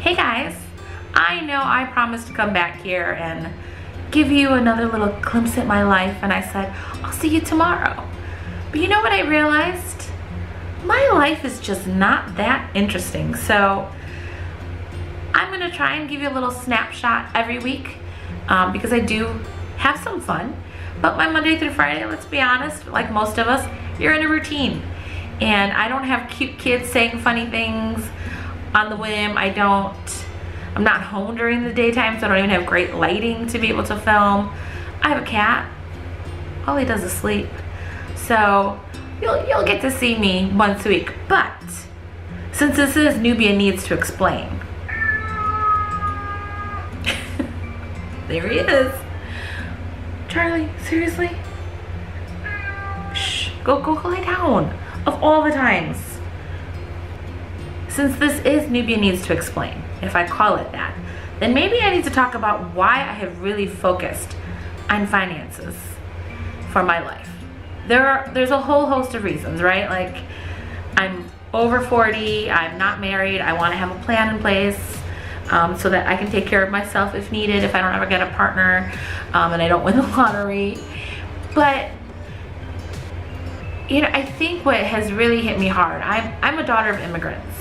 Hey guys, I know I promised to come back here and give you another little glimpse at my life, and I said, I'll see you tomorrow. But you know what I realized? My life is just not that interesting, so I'm gonna try and give you a little snapshot every week because I do have some fun. But my Monday through Friday, let's be honest, like most of us, you're in a routine. And I don't have cute kids saying funny things on the whim. I'm not home during the daytime, so I don't even have great lighting to be able to film. I have a cat. All he does is sleep. So you'll get to see me once a week. But since this is Nubia Needs to Explain, there he is. Charlie, seriously? Shh, go lie down. Of all the times. Since this is Nubia Needs to Explain, if I call it that, then maybe I need to talk about why I have really focused on finances for my life. There's a whole host of reasons, right? Like, I'm over 40, I'm not married, I want to have a plan in place so that I can take care of myself if needed, if I don't ever get a partner and I don't win the lottery. But you know, I think what has really hit me hard, I'm a daughter of immigrants,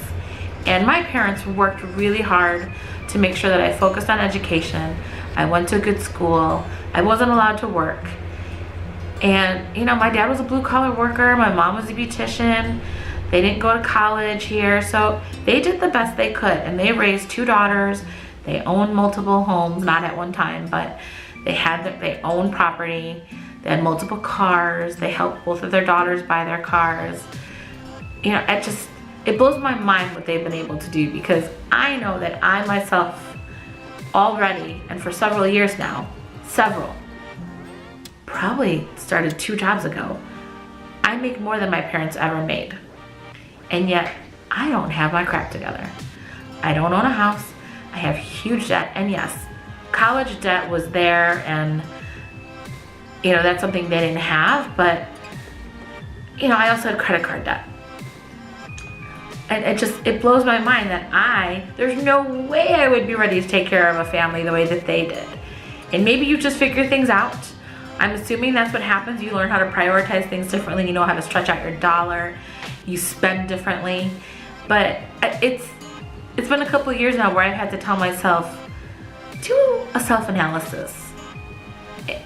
and my parents worked really hard to make sure that I focused on education. I went to a good school. I wasn't allowed to work. And you know, my dad was a blue-collar worker, my mom was a beautician. They didn't go to college here, so they did the best they could, and they raised 2 daughters. They owned multiple homes, not at one time, but they owned property. They had multiple cars. They helped both of their daughters buy their cars. You know, it blows my mind what they've been able to do, because I know that I myself already, and for several years now, probably started 2 jobs ago, I make more than my parents ever made. And yet, I don't have my crap together. I don't own a house. I have huge debt, and yes, college debt was there, and you know, that's something they didn't have, but you know, I also had credit card debt. And it blows my mind that there's no way I would be ready to take care of a family the way that they did. And maybe you just figure things out. I'm assuming that's what happens. You learn how to prioritize things differently. You know how to stretch out your dollar. You spend differently. But it's been a couple of years now where I've had to tell myself, do a self-analysis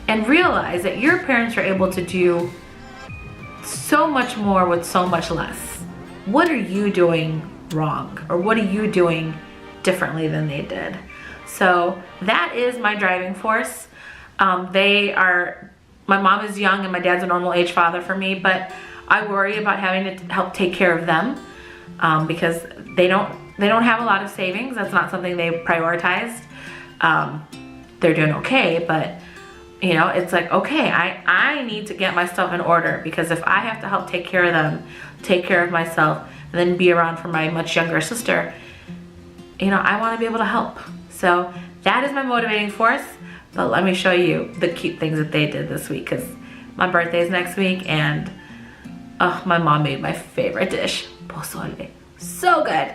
and realize that your parents are able to do so much more with so much less. What are you doing wrong? Or what are you doing differently than they did? So that is my driving force. My mom is young and my dad's a normal age father for me, but I worry about having to help take care of them because they don't have a lot of savings. That's not something they prioritized. They're doing okay, but you know, it's like, okay, I need to get my stuff in order, because if I have to help take care of them, take care of myself, and then be around for my much younger sister, you know, I want to be able to help. So that is my motivating force. But let me show you the cute things that they did this week, because my birthday is next week, and my mom made my favorite dish, pozole. So good.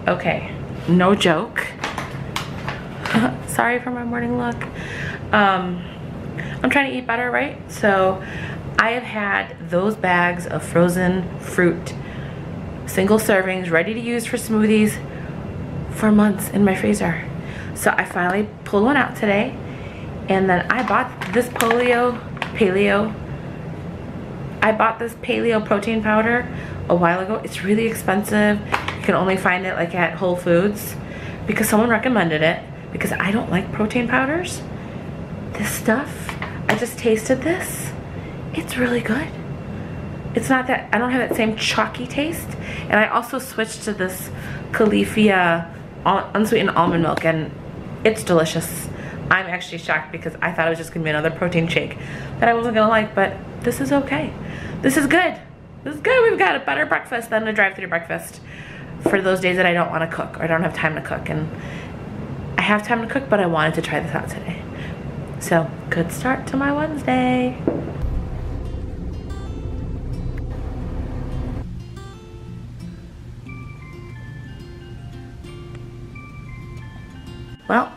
Okay, no joke. Sorry for my morning look. I'm trying to eat better, right? So I have had those bags of frozen fruit, single servings, ready to use for smoothies for months in my freezer. So I finally pulled one out today, and then I bought this paleo protein powder a while ago. It's really expensive. You can only find it like at Whole Foods because someone recommended it, because I don't like protein powders. This stuff, I just tasted this. It's really good. it's not that, I don't have that same chalky taste. And I also switched to this Califia unsweetened almond milk, and it's delicious. I'm actually shocked because I thought it was just gonna be another protein shake that I wasn't gonna like, but this is okay. This is good. This is good. We've got a better breakfast than a drive-thru breakfast for those days that I don't want to cook or I don't have time to cook. And I have time to cook, but I wanted to try this out today. So, good start to my Wednesday. Well,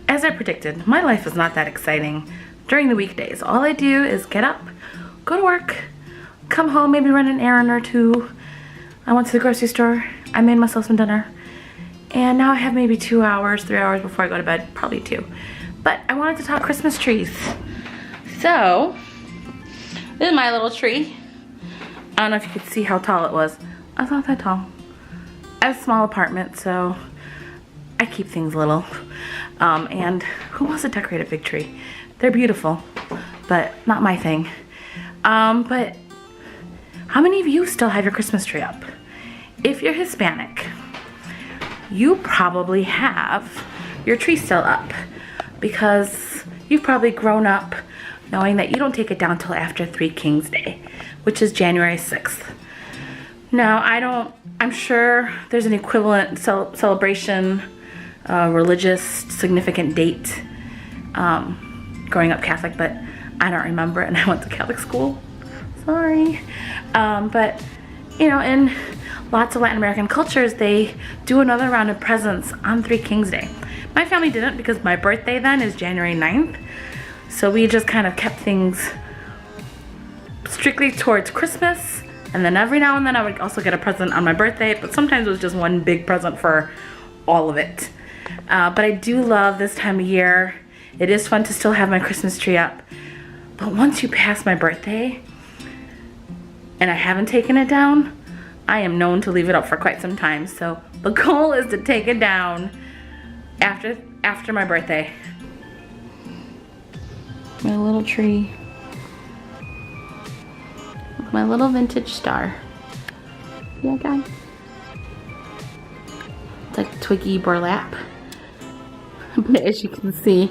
as I predicted, my life is not that exciting during the weekdays. All I do is get up, go to work, come home, maybe run an errand or two. I went to the grocery store, I made myself some dinner, and now I have maybe 2 hours, 3 hours before I go to bed, probably 2. But I wanted to talk Christmas trees. So, this is my little tree. I don't know if you could see how tall it was. It's not that tall. I have a small apartment, so I keep things little. And who wants to decorate a big tree? They're beautiful, but not my thing. But how many of you still have your Christmas tree up? If you're Hispanic, you probably have your tree still up because you've probably grown up knowing that you don't take it down till after 3 Kings Day, which is January 6th. Now, I'm sure there's an equivalent celebration, religious significant date, growing up Catholic, but I don't remember it, and I went to Catholic school. Sorry. But, you know, in lots of Latin American cultures, they do another round of presents on 3 Kings Day. My family didn't because my birthday then is January 9th. So we just kind of kept things strictly towards Christmas. And then every now and then I would also get a present on my birthday, but sometimes it was just one big present for all of it. But I do love this time of year. It is fun to still have my Christmas tree up. But once you pass my birthday and I haven't taken it down, I am known to leave it up for quite some time. So the goal is to take it down after my birthday. My little tree. My little vintage star. Yeah, guys. It's like twiggy burlap. But as you can see,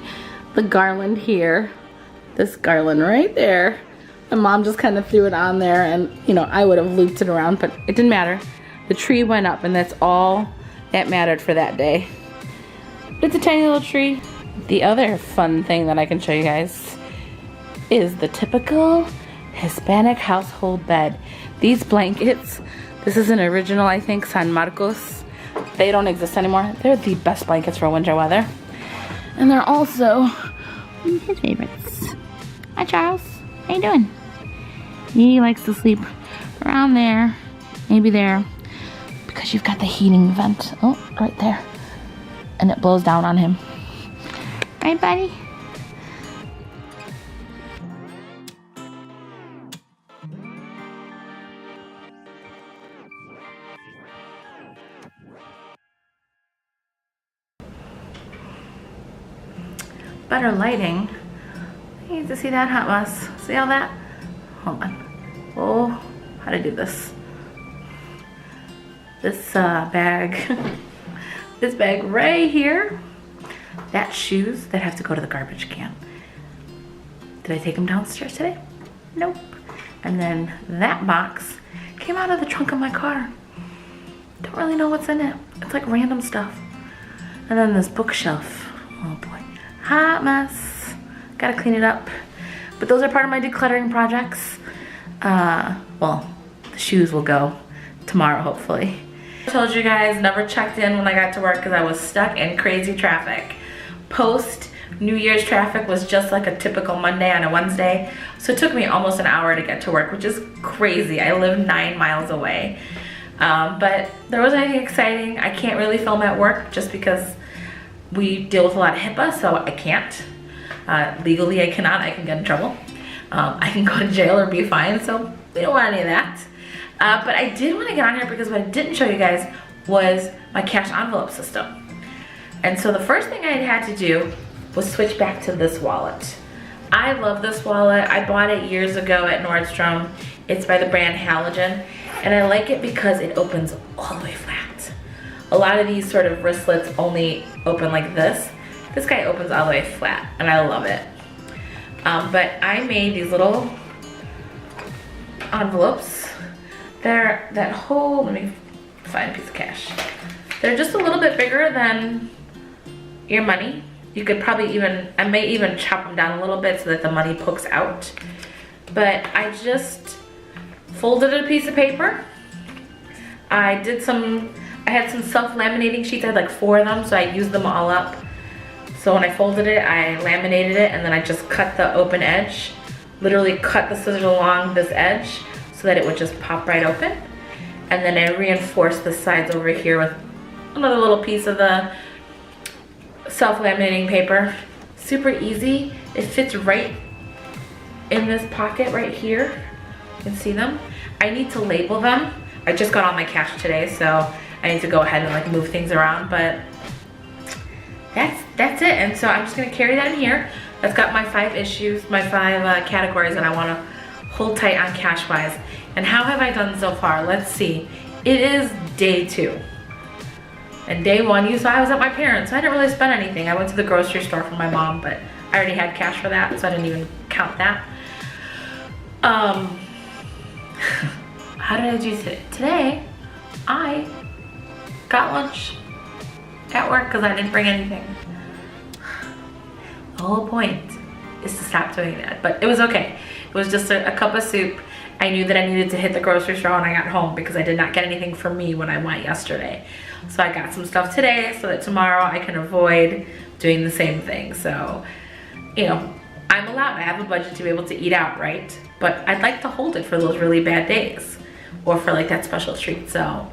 the garland here, this garland right there, my mom just kind of threw it on there, and you know, I would have looped it around, but it didn't matter. The tree went up, and that's all that mattered for that day. But it's a tiny little tree. The other fun thing that I can show you guys is the typical Hispanic household bed. These blankets, this is an original, I think, San Marcos. They don't exist anymore. They're the best blankets for winter weather. And they're also his favorites. Hi, Charles. How you doing? He likes to sleep around there, maybe there, because you've got the heating vent. Oh, right there. And it blows down on him. Right, buddy? Better lighting. You need to see that hot mess. See all that? Hold on. Oh, how to do this? This bag, this bag right here. That's shoes that have to go to the garbage can. Did I take them downstairs today? Nope. And then that box came out of the trunk of my car. Don't really know what's in it. It's like random stuff. And then this bookshelf. Oh boy. Hot mess. Gotta clean it up. But those are part of my decluttering projects. Well, the shoes will go tomorrow, hopefully. I told you guys, never checked in when I got to work because I was stuck in crazy traffic. Post New Year's traffic was just like a typical Monday on a Wednesday. So it took me almost an hour to get to work, which is crazy. I live 9 miles away. But there wasn't anything exciting. I can't really film at work just because we deal with a lot of HIPAA, so I can't. Legally, I cannot. I can get in trouble. I can go to jail or be fined, so we don't want any of that. But I did want to get on here because what I didn't show you guys was my cash envelope system. And so the first thing I had to do was switch back to this wallet. I love this wallet. I bought it years ago at Nordstrom. It's by the brand Halogen, and I like it because it opens all the way flat. A lot of these sort of wristlets only open like this. This guy opens all the way flat, and I love it. But I made these little envelopes. They're that whole, let me find a piece of cash. They're just a little bit bigger than your money. You could probably even, I may even chop them down a little bit so that the money pokes out. But I just folded a piece of paper. I had some self-laminating sheets. I had like 4 of them, so I used them all up. So when I folded it, I laminated it, and then I just cut the open edge. Literally cut the scissors along this edge so that it would just pop right open. And then I reinforced the sides over here with another little piece of the self-laminating paper. Super easy. It fits right in this pocket right here. You can see them. I need to label them. I just got all my cash today, so I need to go ahead and like move things around, but that's it. And so I'm just gonna carry that in here. That's got my 5 issues, my 5 categories that I wanna hold tight on cash-wise. And how have I done so far? Let's see. It is day 2. And day 1, you saw I was at my parents', so I didn't really spend anything. I went to the grocery store for my mom, but I already had cash for that, so I didn't even count that. How did I do today? Today, I got lunch at work because I didn't bring anything. The whole point is to stop doing that, but it was okay. It was just a cup of soup. I knew that I needed to hit the grocery store when I got home because I did not get anything for me when I went yesterday. So I got some stuff today so that tomorrow I can avoid doing the same thing. So, you know, I'm allowed, I have a budget to be able to eat out, right? But I'd like to hold it for those really bad days or for like that special treat. So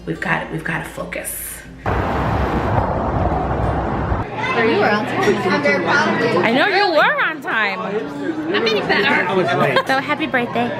we've got to focus. You were on time. I'm very proud of you. I know you were on time. I'm getting better. I was late. So happy birthday.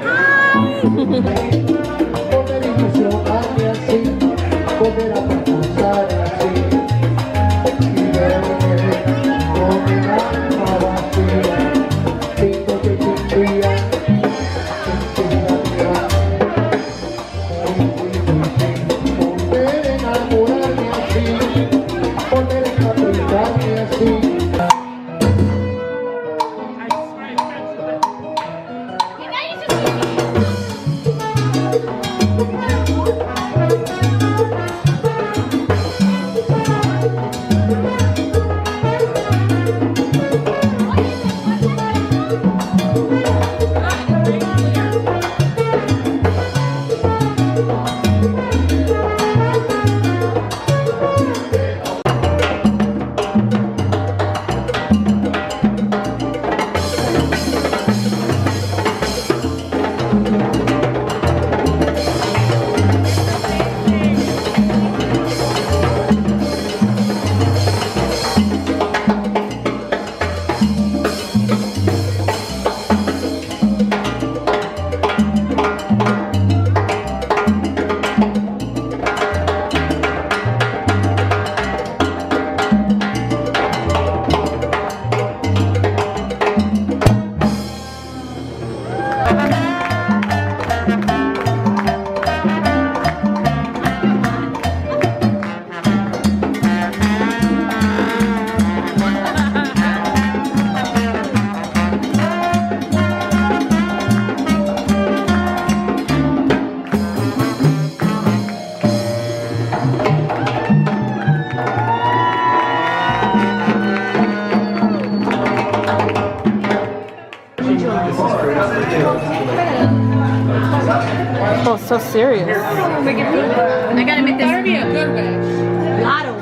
Oh, so serious. I gotta make this. Better be a good wish. A lot of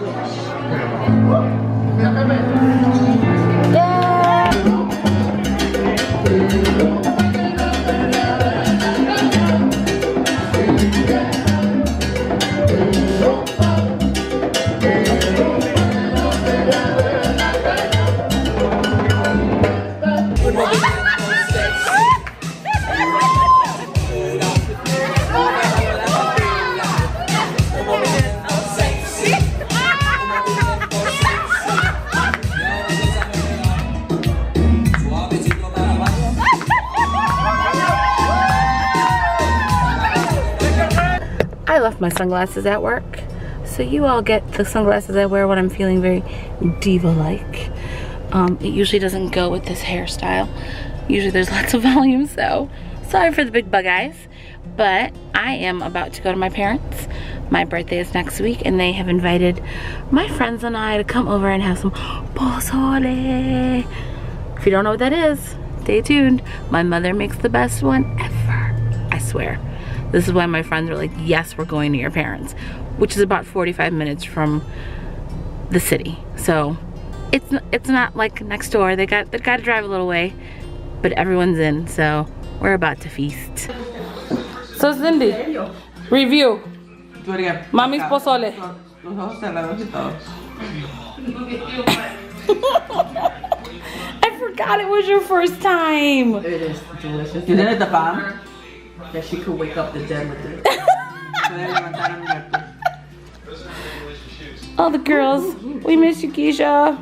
I left my sunglasses at work. So you all get the sunglasses I wear when I'm feeling very diva-like. It usually doesn't go with this hairstyle. Usually there's lots of volume, so sorry for the big bug eyes. But I am about to go to my parents. My birthday is next week and they have invited my friends and I to come over and have some pozole. If you don't know what that is, stay tuned. My mother makes the best one ever, I swear. This is why my friends are like, yes, we're going to your parents, which is about 45 minutes from the city. So it's not like next door. They got to drive a little way, but everyone's in, so we're about to feast. So Cindy, review. Mami's pozole. I forgot it was your first time. It is delicious. You did the bomb? That she could wake up the dead with it. All the girls, we miss you, Keisha.